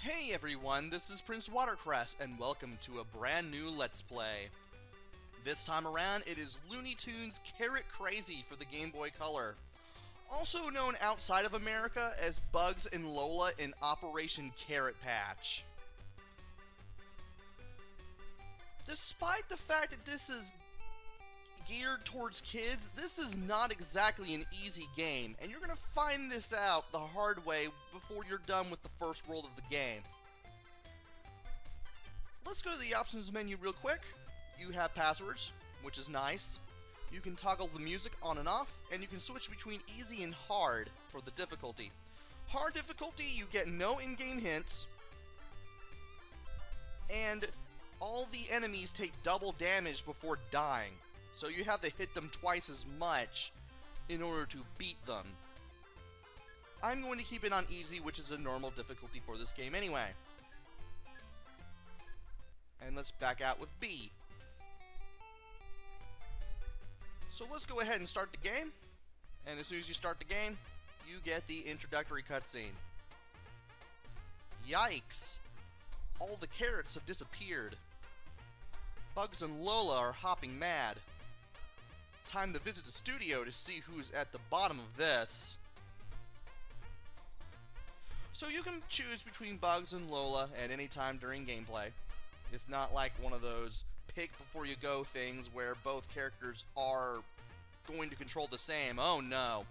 Hey everyone, this is PrinceWatercress, and welcome to a brand new Let's Play. This time around, it is Looney Tunes Carrot Crazy for the Game Boy Color. Also known outside of America as Bugs and Lola in Operation Carrot Patch. Despite the fact that this is geared towards kids, this is not exactly an easy game, and you're going to find this out the hard way before you're done with the first world of the game. Let's go to the options menu real quick. You have passwords, which is nice. You can toggle the music on and off, and you can switch between easy and hard for the difficulty. Hard difficulty, you get no in-game hints, and all the enemies take double damage before dying. So you have to hit them twice as much in order to beat them. I'm going to keep it on easy, which is a normal difficulty for this game anyway. And let's back out with B. So let's go ahead and start the game. And as soon as you start the game, you get the introductory cutscene. Yikes! All the carrots have disappeared. Bugs and Lola are hopping mad. Time to visit the studio to see who's at the bottom of this. So you can choose between Bugs and Lola at any time during gameplay. It's not like one of those pick before you go things where both characters are going to control the same. Oh no.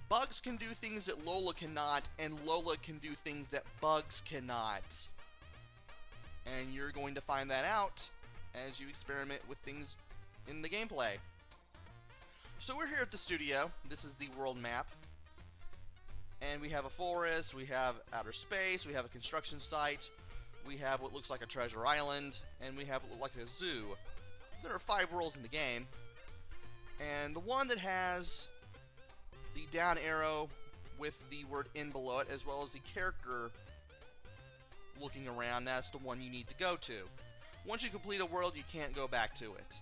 Bugs can do things that Lola cannot, and Lola can do things that Bugs cannot. And you're going to find that out as you experiment with things in the gameplay. So we're here at the studio. This is the world map. And we have a forest, we have outer space, we have a construction site, we have what looks like a treasure island, and we have what looks like a zoo. There are 5 worlds in the game. And the one that has the down arrow with the word in below it, as well as the character looking around, that's the one you need to go to. Once you complete a world, you can't go back to it.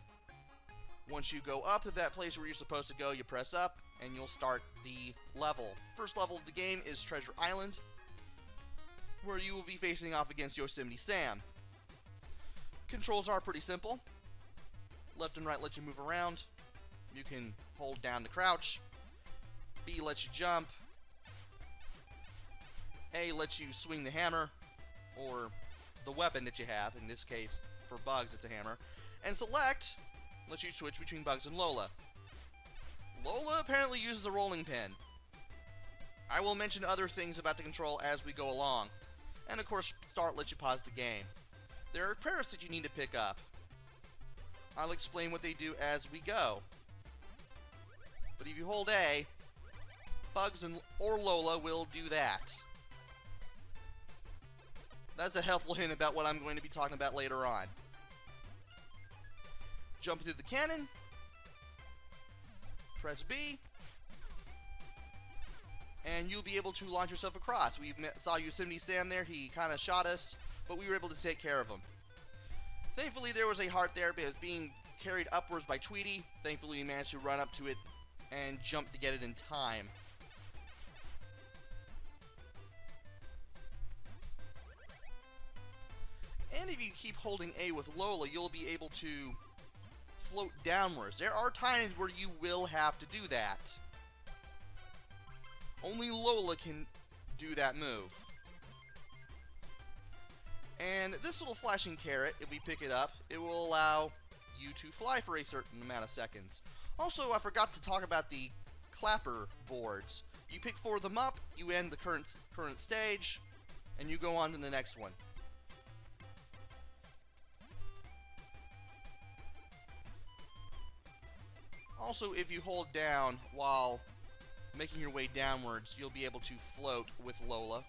Once you go up to that place where you're supposed to go, you press up, and you'll start the level. First level of the game is Treasure Island, where you will be facing off against Yosemite Sam. Controls are pretty simple. Left and right let you move around. You can hold down to crouch. B lets you jump. A lets you swing the hammer, or the weapon that you have. In this case, for Bugs, it's a hammer. And select lets you switch between Bugs and Lola. Lola apparently uses a rolling pin. I will mention other things about the control as we go along. And of course, start lets you pause the game. There are parrots that you need to pick up. I'll explain what they do as we go. But if you hold A, Bugs or Lola will do that. That's a helpful hint about what I'm going to be talking about later on. Jump into the cannon. Press B. And you'll be able to launch yourself across. We saw Yosemite Sam there. He kind of shot us, but we were able to take care of him. Thankfully, there was a heart there because being carried upwards by Tweety. Thankfully, we managed to run up to it and jump to get it in time. And if you keep holding A with Lola, you'll be able to float downwards. There are times where you will have to do that. Only Lola can do that move. And this little flashing carrot, if we pick it up, it will allow you to fly for a certain amount of seconds. Also, I forgot to talk about the clapper boards. You pick 4 of them up, you end the current stage, and you go on to the next one. Also, if you hold down while making your way downwards, you'll be able to float with Lola.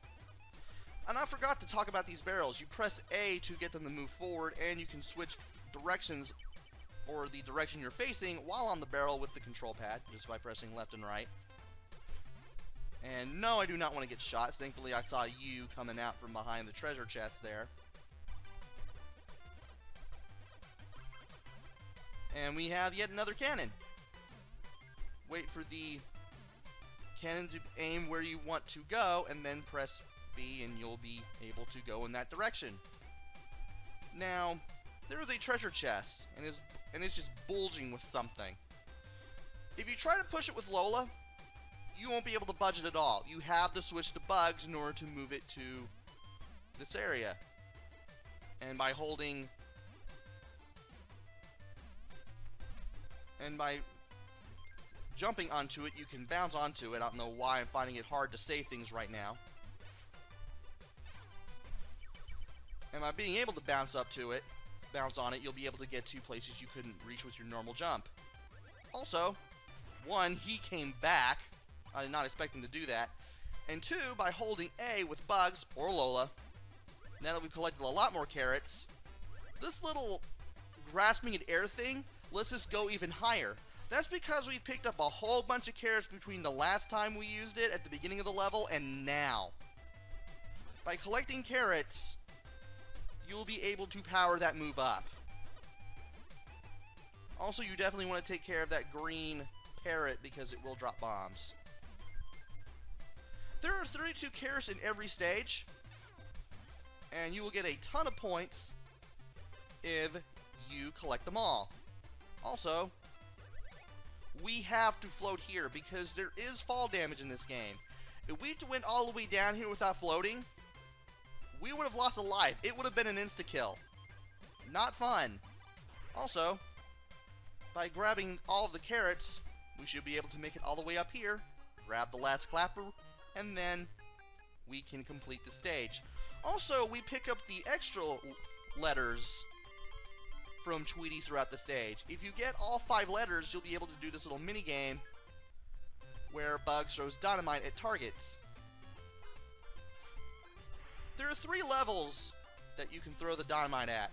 And I forgot to talk about these barrels. You press A to get them to move forward, and you can switch directions, or the direction you're facing, while on the barrel with the control pad, just by pressing left and right. And no, I do not want to get shot. Thankfully, I saw you coming out from behind the treasure chest there. And we have yet another cannon. Wait for the cannon to aim where you want to go, and then press be, and you'll be able to go in that direction. Now, there is a treasure chest, and it's just bulging with something. If you try to push it with Lola, you won't be able to budge it at all. You have to switch to bugs in order to move it to this area. And by holding... and by jumping onto it, you can bounce onto it. I don't know why I'm finding it hard to say things right now. And by being able to bounce on it, you'll be able to get to places you couldn't reach with your normal jump. Also, one, he came back. I did not expect him to do that. And two, by holding A with Bugs or Lola, now that we've collected a lot more carrots, this little grasping at air thing lets us go even higher. That's because we picked up a whole bunch of carrots between the last time we used it at the beginning of the level and now. By collecting carrots, you'll be able to power that move up. Also, you definitely want to take care of that green parrot because it will drop bombs. There are 32 carrots in every stage, and you will get a ton of points if you collect them all. Also, we have to float here because there is fall damage in this game. If we went all the way down here without floating, we would have lost a life. It would have been an insta-kill. Not fun. Also, by grabbing all of the carrots, we should be able to make it all the way up here, grab the last clapper, and then we can complete the stage. Also, we pick up the extra letters from Tweety throughout the stage. If you get all 5 letters, you'll be able to do this little mini game where Bugs throws dynamite at targets. There are 3 levels that you can throw the dynamite at.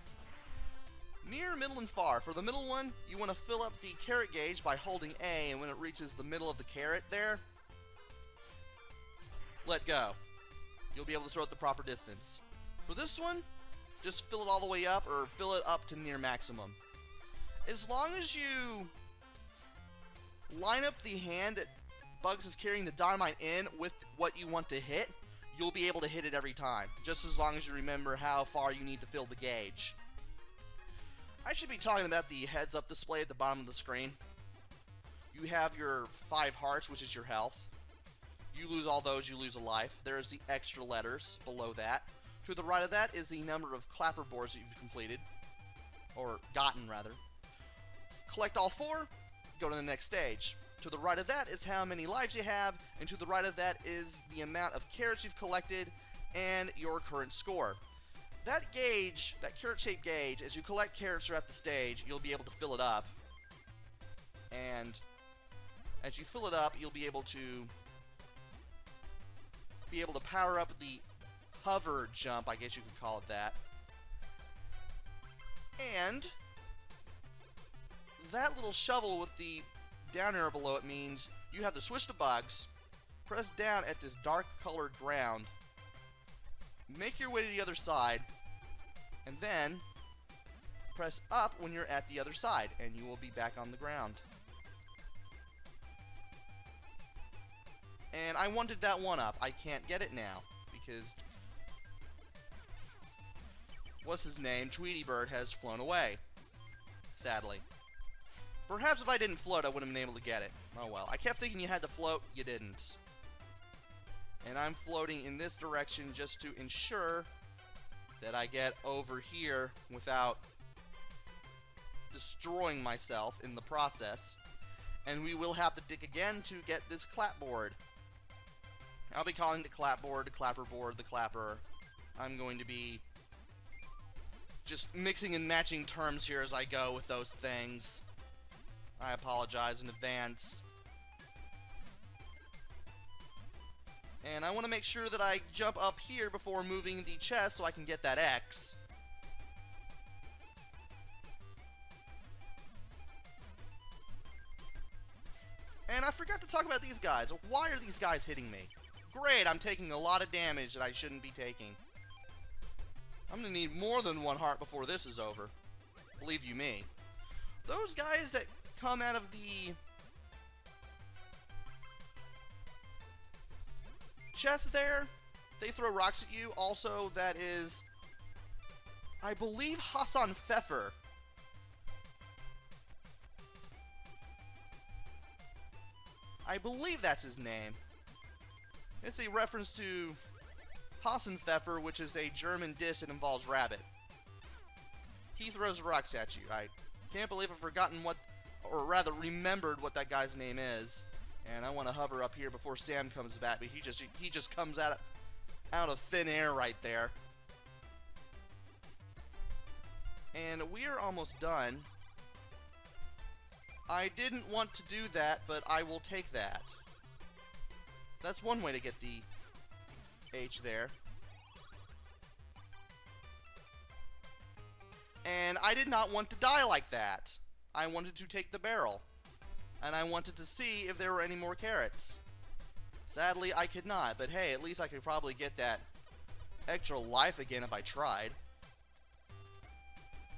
Near, middle, and far. For the middle one, you want to fill up the carrot gauge by holding A, and when it reaches the middle of the carrot there, let go. You'll be able to throw it the proper distance. For this one, just fill it all the way up, or fill it up to near maximum. As long as you line up the hand that Bugs is carrying the dynamite in with what you want to hit, you'll be able to hit it every time, just as long as you remember how far you need to fill the gauge. I should be talking about the heads-up display at the bottom of the screen. You have your 5 hearts, which is your health. You lose all those, you lose a life. There's the extra letters below that. To the right of that is the number of clapper boards that you've completed. Or gotten, rather. Collect all 4, go to the next stage. To the right of that is how many lives you have, and to the right of that is the amount of carrots you've collected and your current score. That gauge, that carrot-shaped gauge, as you collect carrots throughout the stage, you'll be able to fill it up. And as you fill it up, you'll be able to power up the hover jump, I guess you could call it that. And that little shovel with the down arrow below it means you have to switch to Bugs, press down at this dark colored ground, make your way to the other side, and then press up when you're at the other side, and you will be back on the ground. And I wanted that one up. I can't get it now, because what's his name? Tweety Bird has flown away, sadly. Perhaps if I didn't float, I wouldn't have been able to get it. Oh well. I kept thinking you had to float. You didn't. And I'm floating in this direction just to ensure that I get over here without destroying myself in the process. And we will have to dig again to get this clapboard. I'll be calling the clapboard, the clapper board, the clapper. I'm going to be just mixing and matching terms here as I go with those things. I apologize in advance. And I want to make sure that I jump up here before moving the chest so I can get that X. And I forgot to talk about these guys. Why are these guys hitting me? Great, I'm taking a lot of damage that I shouldn't be taking. I'm going to need more than 1 heart before this is over. Believe you me. Those guys that come out of the chest there, they throw rocks at you. Also, that is, I believe, Hassan Pfeffer. I believe that's his name. It's a reference to Hassan Pfeffer, which is a German dish that involves rabbit. He throws rocks at you. I can't believe I've forgotten what, or rather remembered what that guy's name is. And I want to hover up here before Sam comes back, but he just comes out of thin air right there. And we're almost done. I didn't want to do that, but I will take that. That's one way to get the H there. And I did not want to die like that. I wanted to take the barrel. And I wanted to see if there were any more carrots. Sadly, I could not, but hey, at least I could probably get that extra life again if I tried.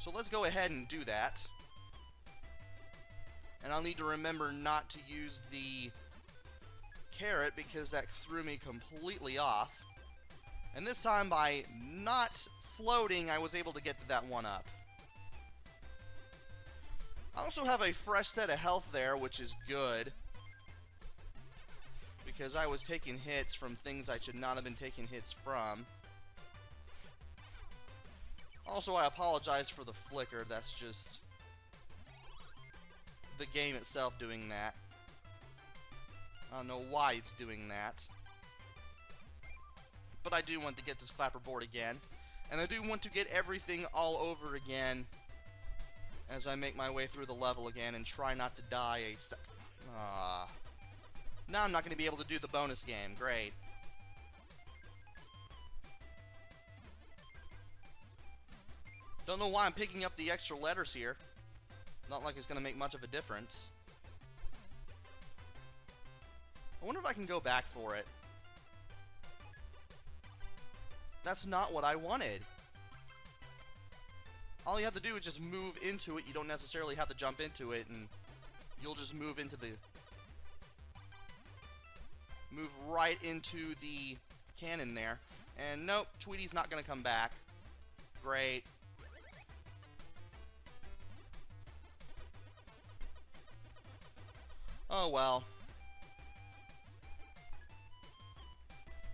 So let's go ahead and do that. And I'll need to remember not to use the carrot because that threw me completely off. And this time, by not floating, I was able to get that one up. I also have a fresh set of health there, which is good. Because I was taking hits from things I should not have been taking hits from. Also, I apologize for the flicker. That's just the game itself doing that. I don't know why it's doing that. But I do want to get this clapperboard again. And I do want to get everything all over again as I make my way through the level again and try not to die Now I'm not going to be able to do the bonus game. Great. Don't know why I'm picking up the extra letters here. Not like it's going to make much of a difference. I wonder if I can go back for it. That's not what I wanted. All you have to do is just move into it. You don't necessarily have to jump into it, and you'll just move right into the cannon there. And nope, Tweety's not going to come back. Great. Oh well.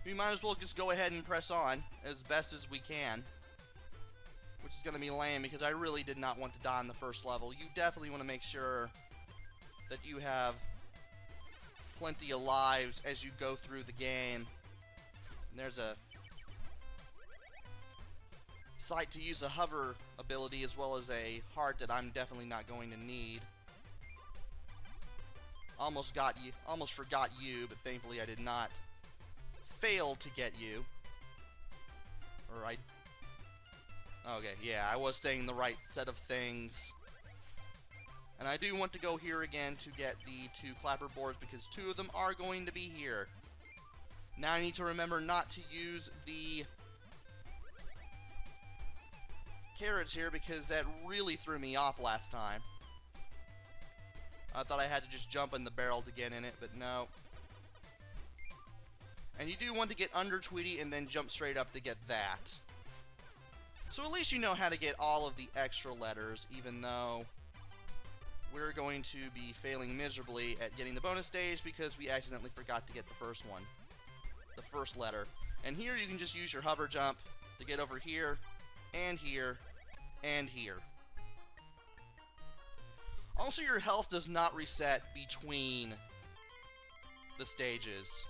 We might as well just go ahead and press on as best as we can. Which is going to be lame because I really did not want to die in the first level. You definitely want to make sure that you have plenty of lives as you go through the game. And there's a site to use a hover ability as well as a heart that I'm definitely not going to need. Almost forgot you, but thankfully I did not fail to get you. Or okay, yeah, I was saying the right set of things. And I do want to go here again to get the 2 clapperboards because 2 of them are going to be here. Now I need to remember not to use the carrots here because that really threw me off last time. I thought I had to just jump in the barrel to get in it, but no. And you do want to get under Tweety and then jump straight up to get that. So at least you know how to get all of the extra letters, even though we're going to be failing miserably at getting the bonus stage because we accidentally forgot to get the first one. The first letter. And here you can just use your hover jump to get over here, and here, and here. Also, your health does not reset between the stages.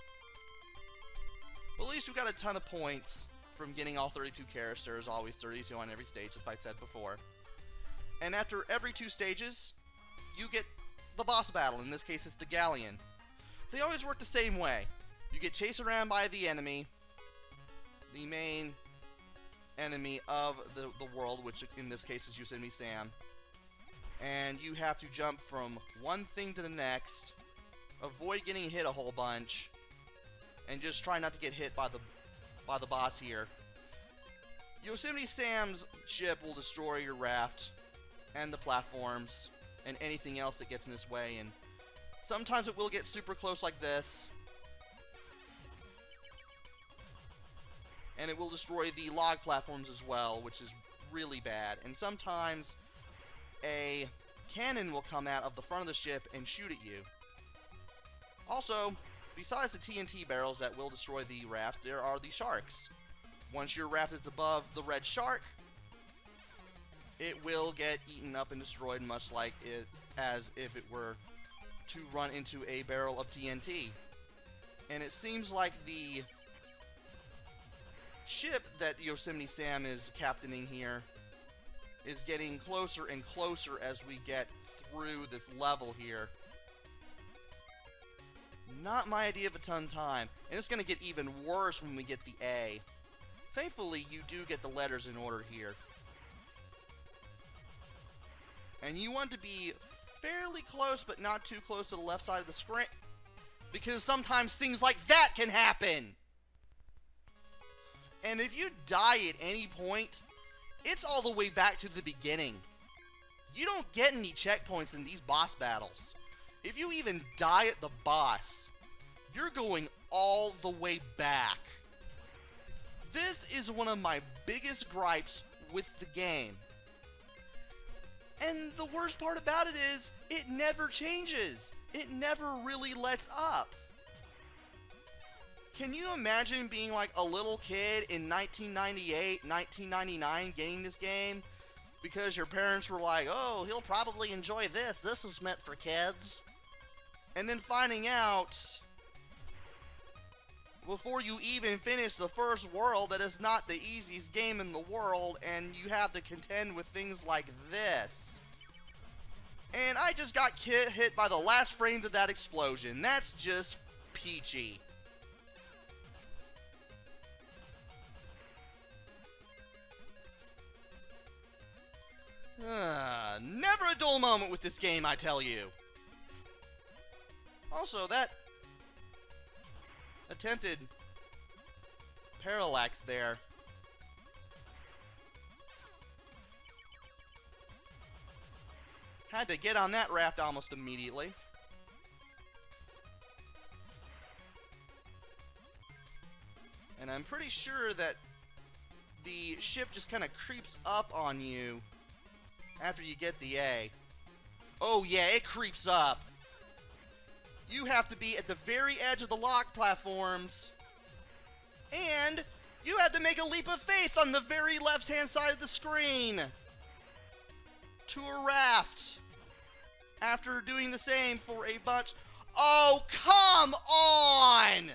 But at least we got a ton of points from getting all 32 carrots. There's always 32 on every stage, as I said before. And after every 2 stages, you get the boss battle. In this case, it's the GALLEON. They always work the same way. You get chased around by the enemy, the main enemy of the world, which in this case is Yosemite Sam. And you have to jump from one thing to the next, avoid getting hit a whole bunch, and just try not to get hit by the boss here. Yosemite Sam's ship will destroy your raft and the platforms and anything else that gets in its way, and sometimes it will get super close like this. And it will destroy the log platforms as well, which is really bad. And sometimes a cannon will come out of the front of the ship and shoot at you. Also, besides the TNT barrels that will destroy the raft, there are the sharks. Once your raft is above the red shark, it will get eaten up and destroyed, much like as if it were to run into a barrel of TNT. And it seems like the ship that Yosemite Sam is captaining here is getting closer and closer as we get through this level here. Not my idea of a ton time. And it's going to get even worse when we get the A. Thankfully, you do get the letters in order here. And you want to be fairly close, but not too close to the left side of the screen, because sometimes things like that can happen. And if you die at any point, it's all the way back to the beginning. You don't get any checkpoints in these boss battles. If you even die at the boss, you're going all the way back. This is one of my biggest gripes with the game. And the worst part about it is, it never changes. It never really lets up. Can you imagine being like a little kid in 1998, 1999 getting this game? Because your parents were like, oh, he'll probably enjoy this. This is meant for kids. And then finding out, before you even finish the first world, that it's not the easiest game in the world, and you have to contend with things like this. And I just got hit by the last frame of that explosion. That's just peachy. Never a dull moment with this game, I tell you. Also, that attempted parallax there. Had to get on that raft almost immediately. And I'm pretty sure that the ship just kind of creeps up on you after you get the A. Oh yeah, it creeps up. You have to be at the very edge of the lock platforms. And you have to make a leap of faith on the very left-hand side of the screen to a raft. After doing the same for a bunch. Oh, come on!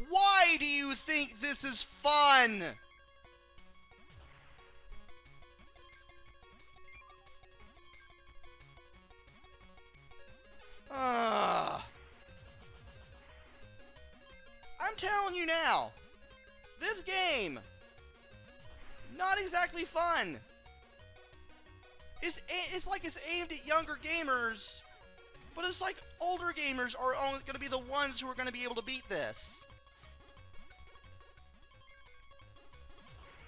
Why do you think this is fun? I'm telling you now, this game, not exactly fun. It's like it's aimed at younger gamers, but it's like older gamers are only going to be the ones who are going to be able to beat this.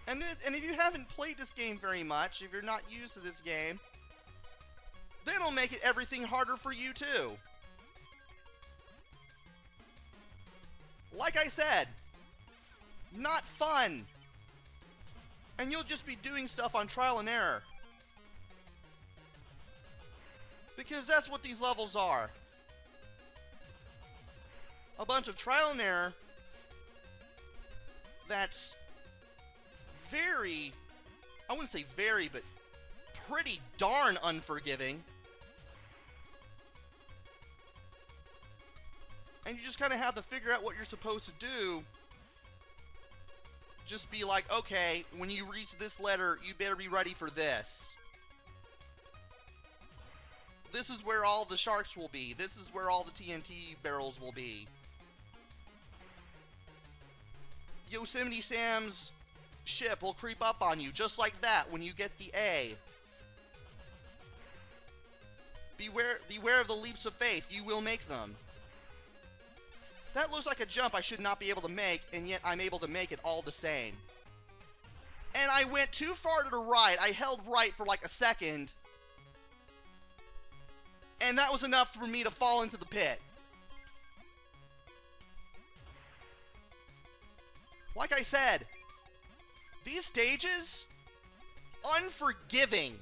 And if you haven't played this game very much, if you're not used to this game, then it'll make it everything harder for you too. Like I said, not fun. And you'll just be doing stuff on trial and error. Because that's what these levels are. A bunch of trial and error that's very, I wouldn't say very, but pretty darn unforgiving. And you just kind of have to figure out what you're supposed to do. Just be like, okay, when you reach this letter, you better be ready for this. This is where all the sharks will be. This is where all the TNT barrels will be. Yosemite Sam's ship will creep up on you just like that when you get the A. Beware of the leaps of faith. You will make them. That looks like a jump I should not be able to make, and yet I'm able to make it all the same. And I went too far to the right. I held right for like a second. And that was enough for me to fall into the pit. Like I said, these stages, unforgiving.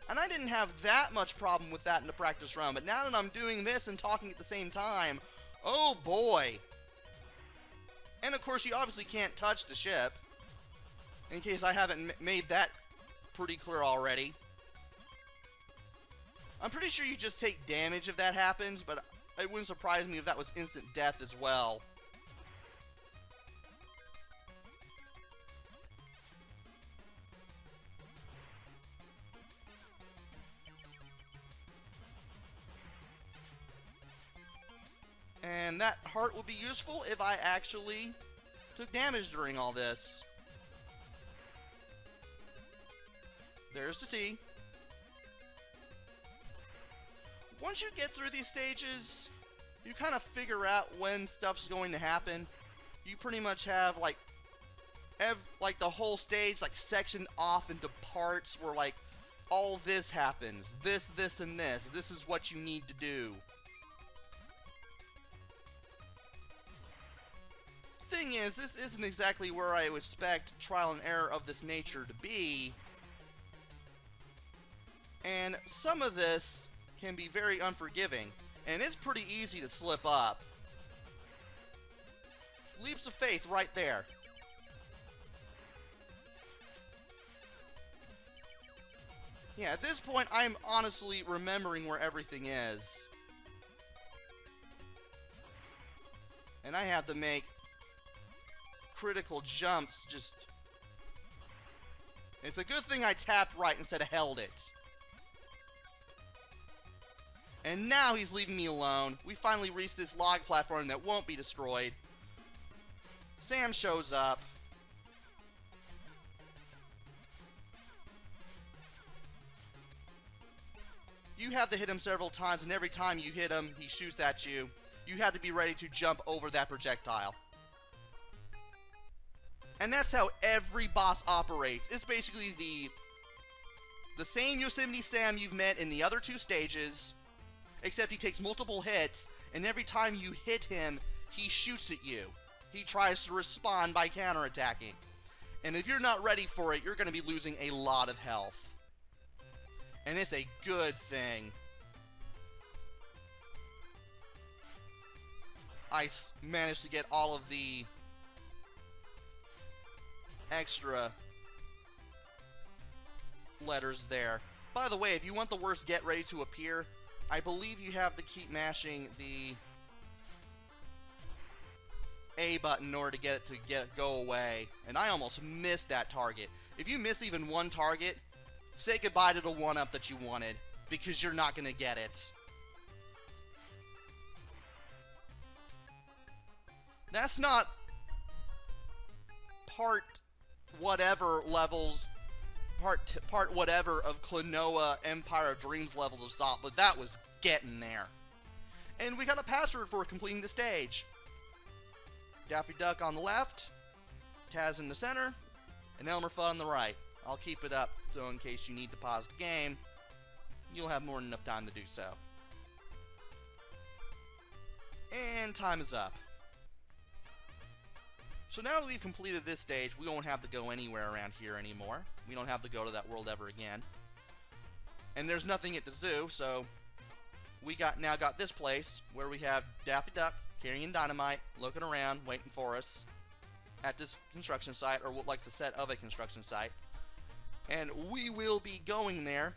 And I didn't have that much problem with that in the practice run, but now that I'm doing this and talking at the same time, oh boy. And of course, you obviously can't touch the ship, in case I haven't made that pretty clear already. I'm pretty sure you just take damage if that happens, but it wouldn't surprise me if that was instant death as well. And that heart would be useful if I actually took damage during all this. There's the T. Once you get through these stages, you kind of figure out when stuff's going to happen. You pretty much have like the whole stage like sectioned off into parts where like all this happens. This, and this. This is what you need to do. Thing is, this isn't exactly where I would expect trial and error of this nature to be. And some of this can be very unforgiving, and it's pretty easy to slip up. Leaps of faith right there. Yeah, at this point, I'm honestly remembering where everything is. And I have to make critical jumps just... It's a good thing I tapped right instead of held it. And now he's leaving me alone. We finally reached this log platform that won't be destroyed. Sam shows up. You have to hit him several times, and every time you hit him, he shoots at you. You have to be ready to jump over that projectile. And that's how every boss operates. It's basically the same Yosemite Sam you've met in the other two stages, except he takes multiple hits, and every time you hit him, he shoots at you. He tries to respond by counterattacking. And if you're not ready for it, you're going to be losing a lot of health. And it's a good thing. I managed to get all of the extra letters there. By the way, if you want the worst get ready to appear, I believe you have to keep mashing the A button in order to get it to go away. And I almost missed that target. If you miss even one target, say goodbye to the 1-up that you wanted, because you're not going to get it. That's not part whatever levels, part whatever of Klonoa Empire of Dreams levels of Salt, but that was getting there. And we got a password for completing the stage. Daffy Duck on the left, Taz in the center, and Elmer Fudd on the right. I'll keep it up so in case you need to pause the game, you'll have more than enough time to do so. And time is up. So now that we've completed this stage, we won't have to go anywhere around here anymore. We don't have to go to that world ever again. And there's nothing at the zoo, so we now got this place where we have Daffy Duck carrying dynamite, looking around, waiting for us at this construction site, or what like the set of a construction site. And we will be going there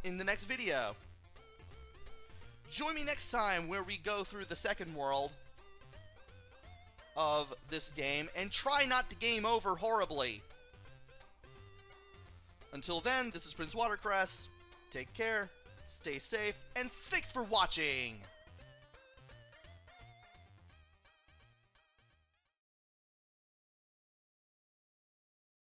in the next video. Join me next time where we go through the second world of this game and try not to game over horribly. Until then, this is PrinceWatercress. Take care, stay safe, and thanks for watching!